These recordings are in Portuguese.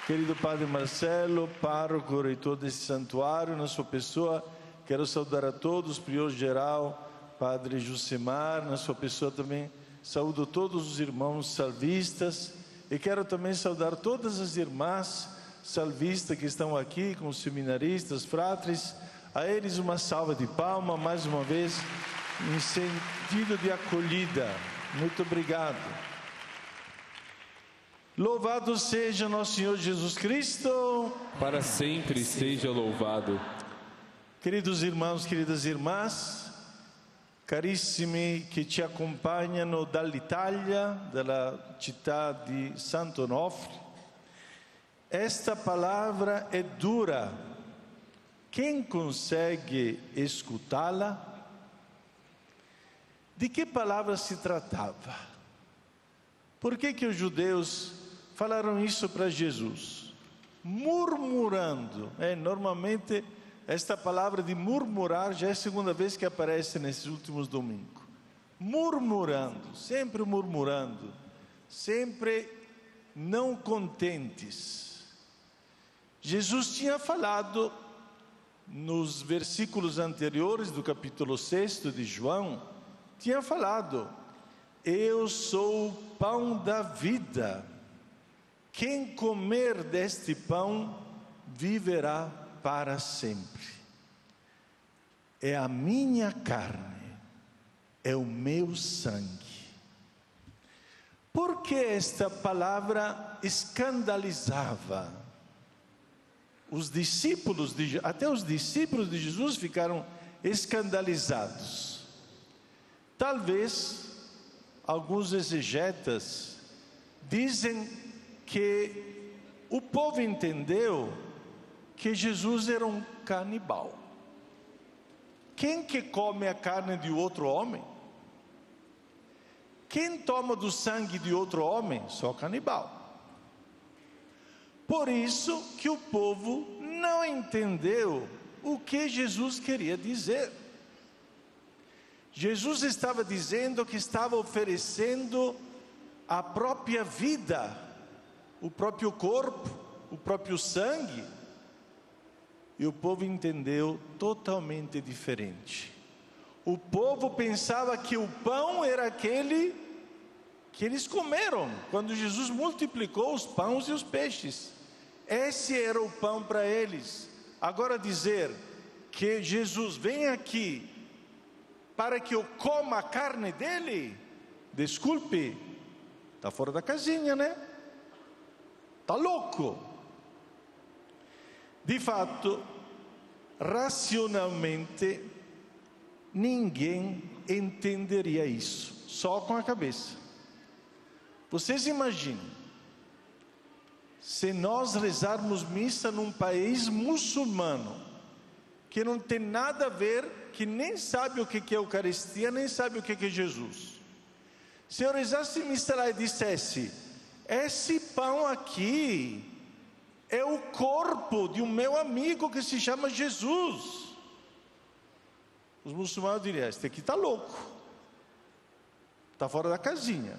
Querido Padre Marcelo, pároco, reitor desse santuário, na sua pessoa, quero saudar a todos, prior geral, Padre Jucimar, na sua pessoa também, saúdo todos os irmãos salvistas e quero também saudar todas as irmãs salvistas que estão aqui, com os seminaristas, fratres, a eles uma salva de palmas, mais uma vez, em sentido de acolhida. Muito obrigado. Louvado seja nosso Senhor Jesus Cristo. Para sempre seja louvado. Queridos irmãos, queridas irmãs, carissimi che ci accompagnano dall'Italia, dalla città di Sant'Onofre, esta palavra é dura. Quem consegue escutá-la? De que palavra se tratava? Por que os judeus falaram isso para Jesus? Murmurando. Normalmente, esta palavra de murmurar já é a segunda vez que aparece nesses últimos domingos. Murmurando, sempre não contentes. Jesus tinha falado nos versículos anteriores do capítulo 6 de João, tinha falado: eu sou o pão da vida. Quem comer deste pão viverá para sempre. É a minha carne, é o meu sangue. Por que esta palavra escandalizava os discípulos, até os discípulos de Jesus ficaram escandalizados? Talvez alguns exegetas dizem que o povo entendeu que Jesus era um canibal. Quem que come a carne de outro homem? Quem toma do sangue de outro homem? Só canibal. Por isso que o povo não entendeu o que Jesus queria dizer. Jesus estava dizendo que estava oferecendo a própria vida, o próprio corpo, o próprio sangue. E o povo entendeu totalmente diferente. O povo pensava que o pão era aquele que eles comeram, quando Jesus multiplicou os pães e os peixes. Esse era o pão para eles. Agora dizer que Jesus vem aqui para que eu coma a carne dele, desculpe, está fora da casinha, né? Está louco. De fato, racionalmente, ninguém entenderia isso, só com a cabeça. Vocês imaginem, se nós rezarmos missa num país muçulmano, que não tem nada a ver, que nem sabe o que é Eucaristia, nem sabe o que é Jesus. Se eu rezasse missa lá e dissesse: esse pão aqui é o corpo de um meu amigo que se chama Jesus, os muçulmanos diriam: este aqui está louco, está fora da casinha.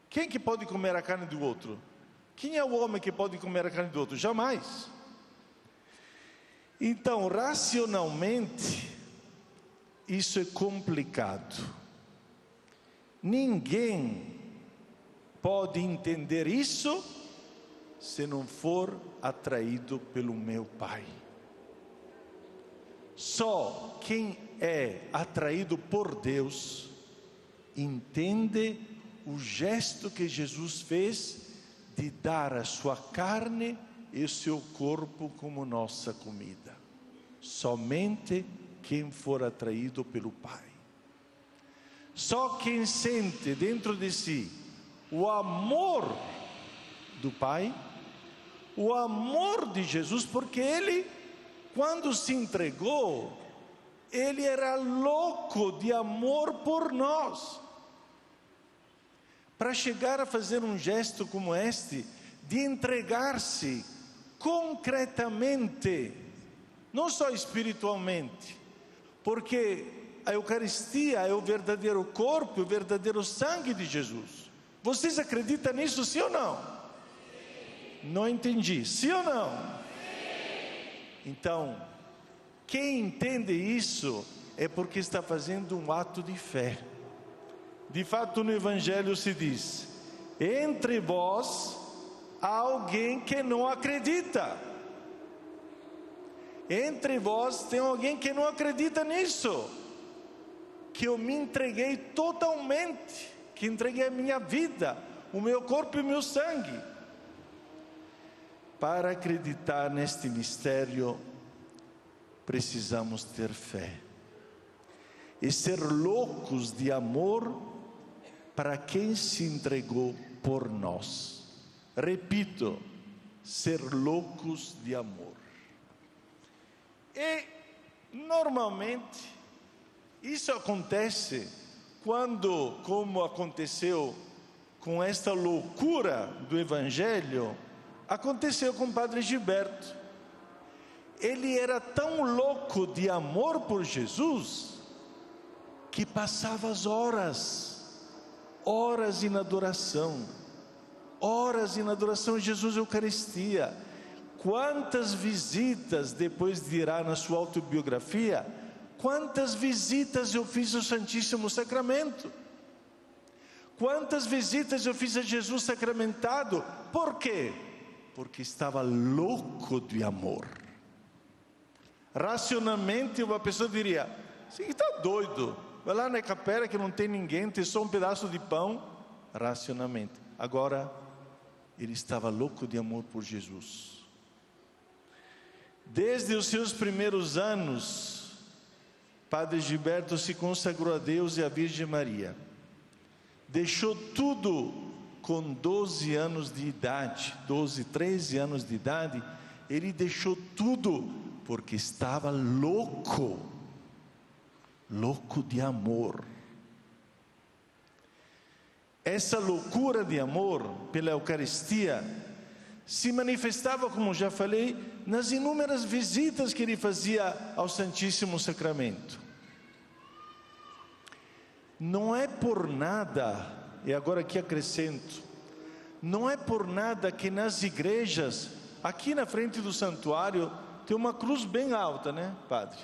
Quem que pode comer a carne do outro? Quem é o homem que pode comer a carne do outro? Jamais. Então, racionalmente, isso é complicado. Ninguém pode entender isso se não for atraído pelo meu Pai. Só quem é atraído por Deus entende o gesto que Jesus fez de dar a sua carne e o seu corpo como nossa comida. Somente quem for atraído pelo Pai. Só quem sente dentro de si o amor do Pai, o amor de Jesus, porque Ele, quando se entregou, Ele era louco de amor por nós. Para chegar a fazer um gesto como este, de entregar-se concretamente, não só espiritualmente, porque a Eucaristia é o verdadeiro corpo, o verdadeiro sangue de Jesus. Vocês acreditam nisso, sim ou não? Não entendi. Sim ou não? Então, quem entende isso é porque está fazendo um ato de fé. De fato, no Evangelho se diz: entre vós há alguém que não acredita. Entre vós tem alguém que não acredita nisso, que eu me entreguei totalmente, que entreguei a minha vida, o meu corpo e o meu sangue. Para acreditar neste mistério, precisamos ter fé e ser loucos de amor para quem se entregou por nós. Repito, ser loucos de amor. E normalmente isso acontece quando, como aconteceu com esta loucura do Evangelho, aconteceu com o Padre Gilberto. Ele era tão louco de amor por Jesus que passava as horas em adoração a Jesus Eucaristia. Quantas visitas, depois dirá na sua autobiografia, quantas visitas eu fiz ao Santíssimo Sacramento? Quantas visitas eu fiz a Jesus sacramentado? Por quê? Porque estava louco de amor. Racionalmente uma pessoa diria: você está doido, vai lá na capela que não tem ninguém, tem só um pedaço de pão. Racionalmente. Agora, ele estava louco de amor por Jesus. Desde os seus primeiros anos, Padre Gilberto se consagrou a Deus e à Virgem Maria. Deixou tudo com 12 anos de idade, 12, 13 anos de idade. Ele deixou tudo porque estava louco de amor. Essa loucura de amor pela Eucaristia se manifestava, como já falei, nas inúmeras visitas que ele fazia ao Santíssimo Sacramento. Não é por nada, e agora aqui acrescento, não é por nada que nas igrejas, aqui na frente do santuário, tem uma cruz bem alta, né, padre?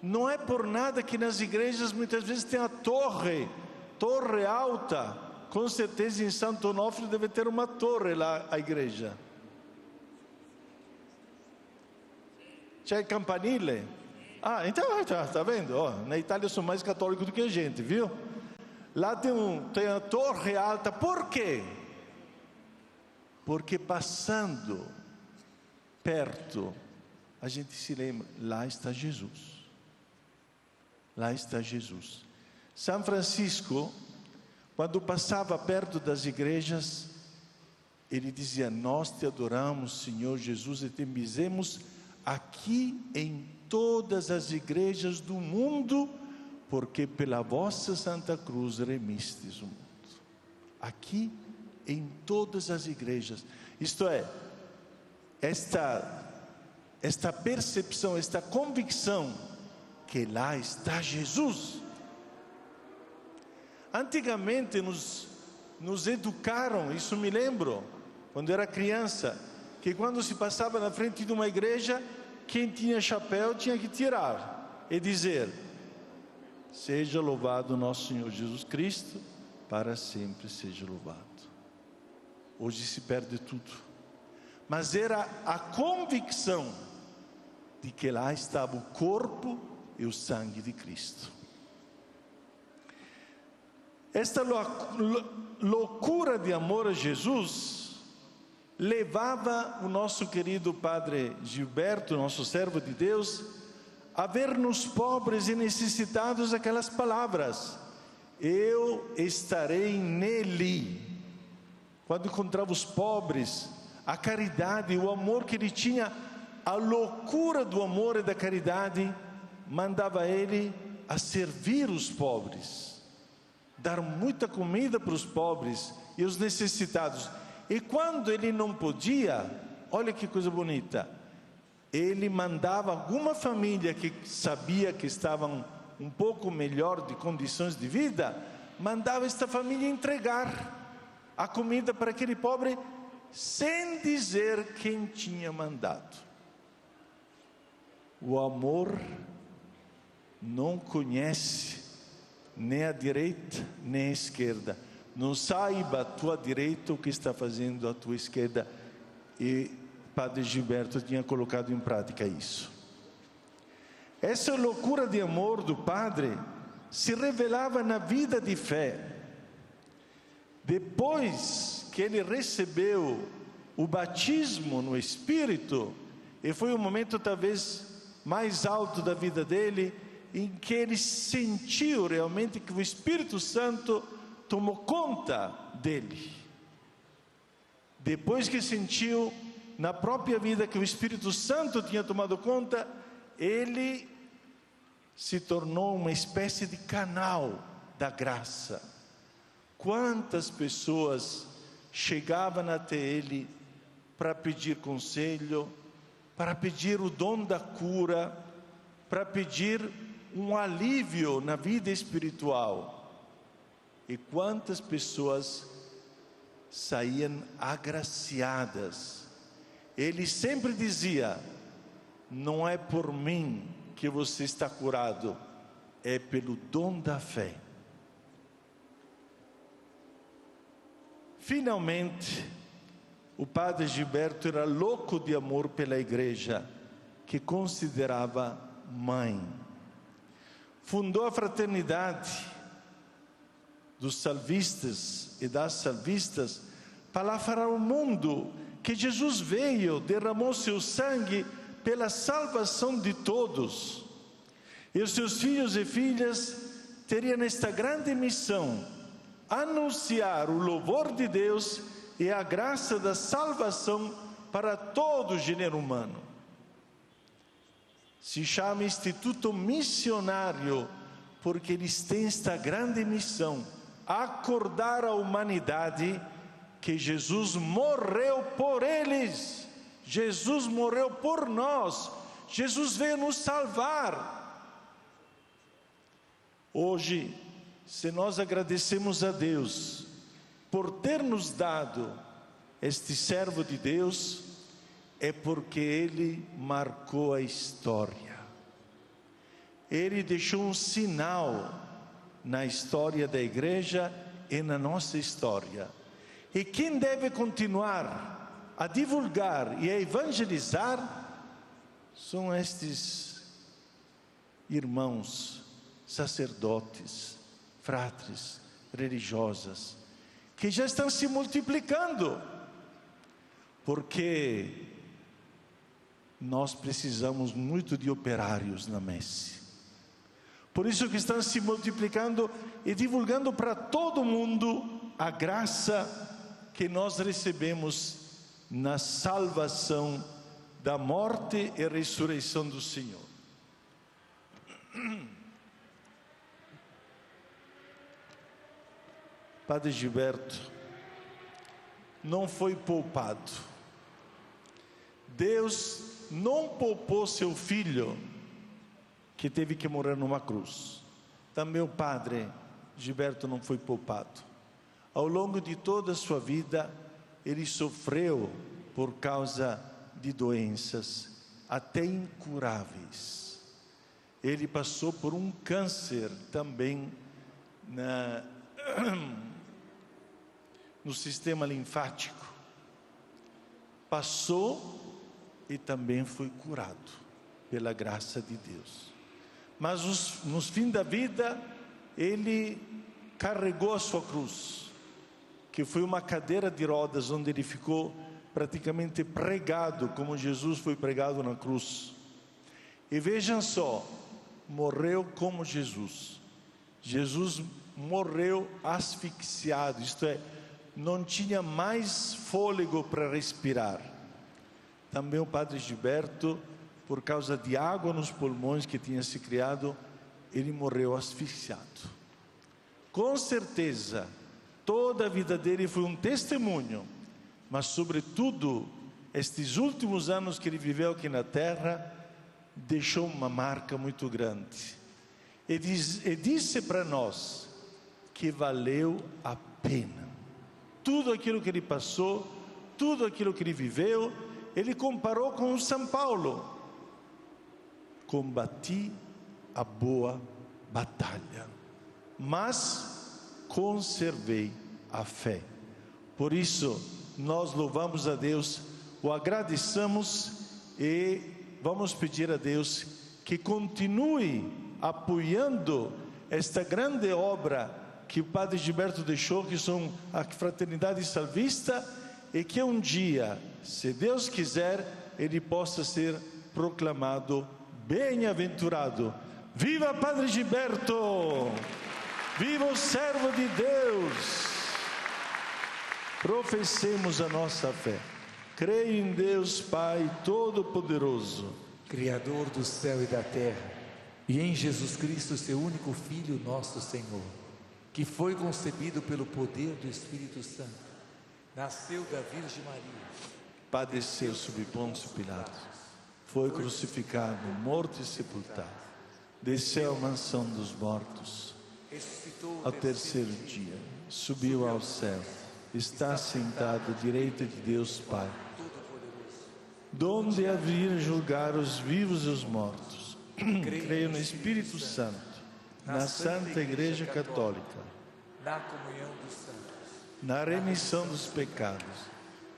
Não é por nada que nas igrejas muitas vezes tem a torre alta. Com certeza em Santo Onofre deve ter uma torre lá, a igreja. C'è campanile? Ah, então tá vendo? Na Itália são mais católicos do que a gente, viu? Lá tem a torre alta. Por quê? Porque passando perto, a gente se lembra: lá está Jesus. Lá está Jesus. São Francisco, quando passava perto das igrejas, ele dizia: nós te adoramos, Senhor Jesus, e te bendizemos aqui em todas as igrejas do mundo, porque pela vossa Santa Cruz remistes o mundo. Aqui em todas as igrejas. Isto é, esta percepção, esta convicção que lá está Jesus. Antigamente nos educaram, isso me lembro, quando era criança, que quando se passava na frente de uma igreja, quem tinha chapéu tinha que tirar e dizer: seja louvado nosso Senhor Jesus Cristo, para sempre seja louvado. Hoje se perde tudo, mas era a convicção de que lá estava o corpo e o sangue de Cristo. Esta loucura de amor a Jesus levava o nosso querido Padre Gilberto, nosso servo de Deus, a ver nos pobres e necessitados aquelas palavras: eu estarei nele. Quando encontrava os pobres, a caridade, o amor que ele tinha, a loucura do amor e da caridade, mandava ele a servir os pobres, dar muita comida para os pobres e os necessitados. E quando ele não podia, olha que coisa bonita, ele mandava alguma família que sabia que estavam um pouco melhor de condições de vida, mandava esta família entregar a comida para aquele pobre sem dizer quem tinha mandado. O amor não conhece nem a direita nem a esquerda. Não saiba a tua direita o que está fazendo a tua esquerda. E Padre Gilberto tinha colocado em prática isso. Essa loucura de amor do Padre se revelava na vida de fé. Depois que ele recebeu o batismo no Espírito, e foi o momento talvez mais alto da vida dele, em que ele sentiu realmente que o Espírito Santo tomou conta dele. Depois que sentiu na própria vida que o Espírito Santo tinha tomado conta, ele se tornou uma espécie de canal da graça. Quantas pessoas chegavam até ele para pedir conselho, para pedir o dom da cura, para pedir um alívio na vida espiritual. E quantas pessoas saíam agraciadas. Ele sempre dizia: não é por mim que você está curado, é pelo dom da fé. Finalmente, o Padre Gilberto era louco de amor pela igreja, que considerava mãe. Fundou a fraternidade dos salvistas e das salvistas para falar ao mundo que Jesus veio, derramou seu sangue pela salvação de todos. E os seus filhos e filhas teriam esta grande missão: anunciar o louvor de Deus e a graça da salvação para todo o gênero humano. Se chama Instituto Missionário porque eles têm esta grande missão: acordar a humanidade que Jesus morreu por eles, Jesus morreu por nós, Jesus veio nos salvar. Hoje, se nós agradecemos a Deus por ter nos dado este servo de Deus, é porque ele marcou a história. Ele deixou um sinal na história da igreja e na nossa história. E quem deve continuar a divulgar e a evangelizar são estes irmãos, sacerdotes, fratres, religiosas, que já estão se multiplicando, porque nós precisamos muito de operários na messe. Por isso que estão se multiplicando e divulgando para todo mundo a graça que nós recebemos na salvação da morte e ressurreição do Senhor. Padre Gilberto não foi poupado. Deus não poupou seu filho, que teve que morrer numa cruz. Também o Padre Gilberto não foi poupado. Ao longo de toda a sua vida, ele sofreu por causa de doenças até incuráveis. Ele passou por um câncer também no sistema linfático. Passou e também foi curado pela graça de Deus. Mas no fim da vida, ele carregou a sua cruz, que foi uma cadeira de rodas, onde ele ficou praticamente pregado, como Jesus foi pregado na cruz. E vejam só, morreu como Jesus. Jesus morreu asfixiado, isto é, não tinha mais fôlego para respirar. Também o Padre Gilberto, por causa de água nos pulmões que tinha se criado, ele morreu asfixiado. Com certeza, toda a vida dele foi um testemunho, mas sobretudo, estes últimos anos que ele viveu aqui na terra, deixou uma marca muito grande. E disse para nós que valeu a pena. Tudo aquilo que ele passou tudo aquilo que ele viveu, ele comparou com São Paulo. Combati a boa batalha, mas conservei a fé. Por isso, nós louvamos a Deus, o agradecemos e vamos pedir a Deus que continue apoiando esta grande obra que o Padre Gilberto deixou, que são a Fraternidade Salvista, e que um dia, se Deus quiser, ele possa ser proclamado bem-aventurado. Viva Padre Gilberto! Viva o servo de Deus! Professemos a nossa fé. Creio em Deus Pai Todo-Poderoso, Criador do céu e da terra, e em Jesus Cristo, seu único Filho, nosso Senhor, que foi concebido pelo poder do Espírito Santo, nasceu da Virgem Maria, padeceu sob Pôncio Pilatos, foi crucificado, morto e sepultado, desceu à mansão dos mortos, ressuscitou ao terceiro dia, subiu ao céu, está sentado à direita de Deus Pai, donde há de vir julgar os vivos e os mortos. Creio no Espírito Santo, na Santa Igreja Católica, na comunhão dos santos, na remissão dos pecados,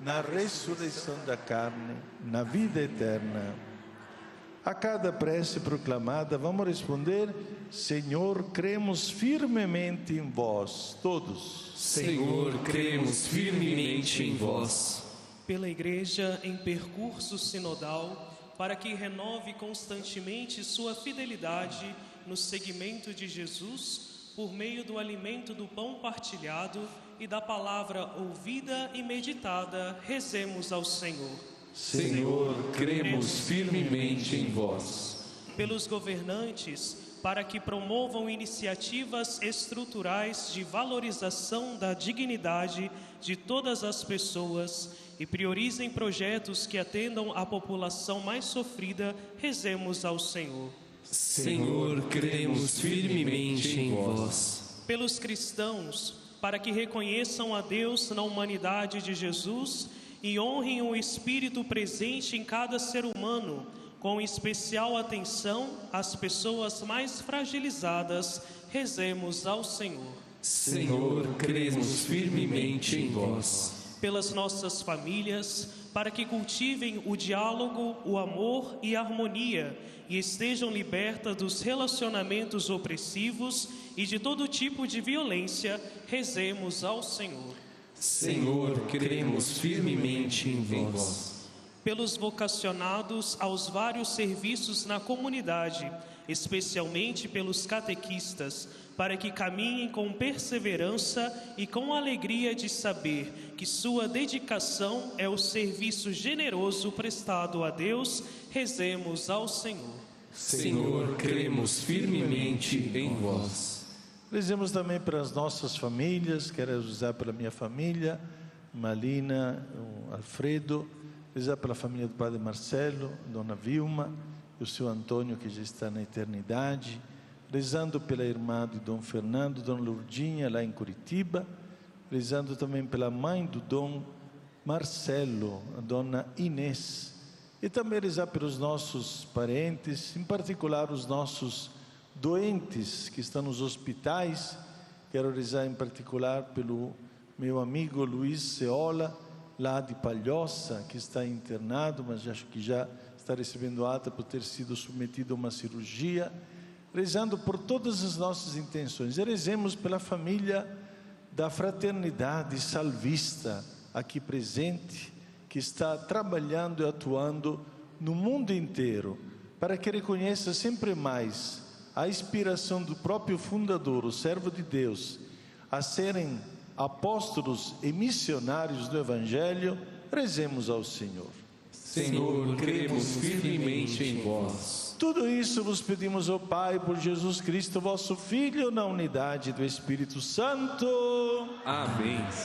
na ressurreição da carne, na vida eterna. A cada prece proclamada, vamos responder: Senhor, cremos firmemente em vós, todos. Senhor, cremos firmemente em vós. Pela Igreja em percurso sinodal, para que renove constantemente sua fidelidade no seguimento de Jesus, por meio do alimento do pão partilhado e da palavra ouvida e meditada, rezemos ao Senhor. Senhor, cremos firmemente em vós. Pelos governantes, para que promovam iniciativas estruturais de valorização da dignidade de todas as pessoas e priorizem projetos que atendam à população mais sofrida, rezemos ao Senhor. Senhor, cremos firmemente em vós. Pelos cristãos, para que reconheçam a Deus na humanidade de Jesus e honrem o Espírito presente em cada ser humano, com especial atenção às pessoas mais fragilizadas, rezemos ao Senhor. Senhor, cremos firmemente em vós. Pelas nossas famílias, para que cultivem o diálogo, o amor e a harmonia e estejam libertas dos relacionamentos opressivos e de todo tipo de violência, rezemos ao Senhor. Senhor, cremos firmemente em vós. Pelos vocacionados aos vários serviços na comunidade, especialmente pelos catequistas, para que caminhem com perseverança e com alegria de saber que sua dedicação é o serviço generoso prestado a Deus, rezemos ao Senhor. Senhor, cremos firmemente em vós. Rezemos também para as nossas famílias. Quero rezar pela minha família, Malina, o Alfredo, rezar pela família do Padre Marcelo, Dona Vilma e o seu Antônio, que já está na eternidade, rezando pela irmã de Dom Fernando, Dona Lourdinha, lá em Curitiba, rezando também pela mãe do Dom Marcelo, a Dona Inês, e também rezar pelos nossos parentes, em particular os nossos doentes que estão nos hospitais. Quero rezar em particular pelo meu amigo Luiz Ceola, lá de Palhoça, que está internado, mas acho que já está recebendo alta por ter sido submetido a uma cirurgia, rezando por todas as nossas intenções. E rezemos pela família da Fraternidade Salvista, aqui presente, que está trabalhando e atuando no mundo inteiro, para que reconheça sempre mais a inspiração do próprio fundador, o servo de Deus, a serem apóstolos e missionários do Evangelho. Rezemos ao Senhor. Senhor, cremos firmemente em vós. Tudo isso vos pedimos, ó Pai, por Jesus Cristo, vosso Filho, na unidade do Espírito Santo. Amém.